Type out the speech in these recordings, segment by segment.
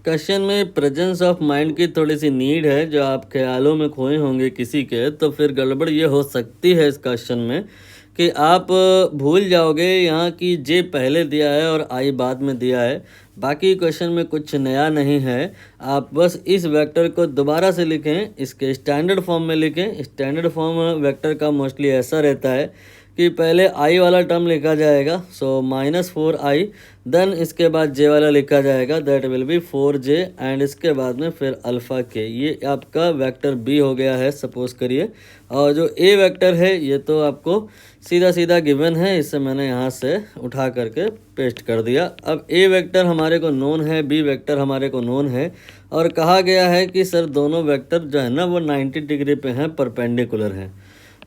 Question में presence of mind की थोड़ी सी नीड है, जो आप ख्यालों में खोए होंगे किसी के, तो फिर गड़बड़ ये हो सकती है इस क्वेश्चन में कि आप भूल जाओगे यहाँ की जे पहले दिया है और आई बाद में दिया है। बाकी क्वेश्चन में कुछ नया नहीं है। आप बस इस वेक्टर को दोबारा से लिखें, इसके स्टैंडर्ड फॉर्म में लिखें। स्टैंडर्ड फॉर्म वेक्टर का मोस्टली ऐसा रहता है कि पहले आई वाला टर्म लिखा जाएगा, सो -4i, देन इसके बाद जे वाला लिखा जाएगा, that will be 4j, and इसके बाद में फिर अल्फ़ा के। ये आपका वेक्टर बी हो गया है सपोज करिए। और जो ए वेक्टर है ये तो आपको सीधा सीधा गिवन है, इससे मैंने यहाँ से उठा करके पेस्ट कर दिया। अब ए वेक्टर हमारे को नोन है, बी वेक्टर हमारे को नोन है, और कहा गया है कि सर दोनों वेक्टर जो है ना वो 90 डिग्री पे हैं, परपेंडिकुलर हैं।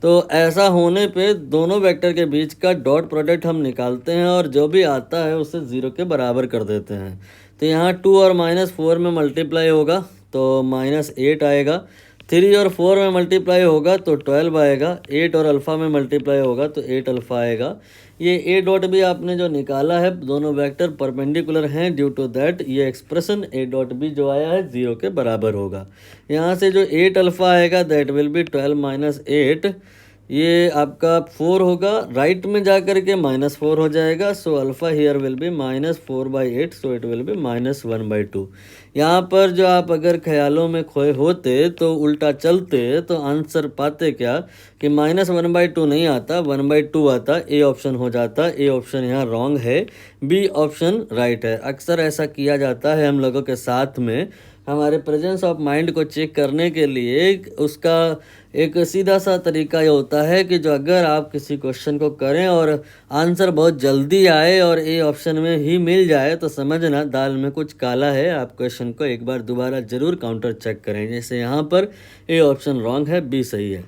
तो ऐसा होने पे दोनों वेक्टर के बीच का डॉट प्रोडक्ट हम निकालते हैं और जो भी आता है उसे 0 के बराबर कर देते हैं। तो यहाँ 2 और -4 में मल्टीप्लाई होगा तो -8 आएगा, 3 और 4 में मल्टीप्लाई होगा तो 12 आएगा, 8 और अल्फ़ा में मल्टीप्लाई होगा तो 8 अल्फ़ा आएगा। ये ए डॉट भी आपने जो निकाला है, दोनों वेक्टर परपेंडिकुलर हैं, ड्यू टू दैट ये एक्सप्रेशन ए डॉट बी जो आया है 0 के बराबर होगा। यहाँ से जो 8 अल्फ़ा आएगा दैट विल बी 12 - 8, ये आपका 4 होगा, राइट में जा कर के -4 हो जाएगा, सो alpha here will be -4/8, so it will be -1/2। यहाँ पर जो आप अगर ख्यालों में खोए होते तो उल्टा चलते तो आंसर पाते क्या कि -1/2 नहीं आता, 1/2 आता, ए ऑप्शन हो जाता। ए ऑप्शन यहाँ रॉन्ग है, बी ऑप्शन राइट है। अक्सर ऐसा किया जाता है हम लोगों के साथ में। हमारे प्रेजेंस ऑफ माइंड को चेक करने के लिए उसका एक सीधा सा तरीका ये होता है कि जो अगर आप किसी क्वेश्चन को करें और आंसर बहुत जल्दी आए और ए ऑप्शन में ही मिल जाए तो समझना दाल में कुछ काला है। आप क्वेश्चन को एक बार दोबारा ज़रूर काउंटर चेक करें। जैसे यहाँ पर ए ऑप्शन रॉन्ग है, बी सही है।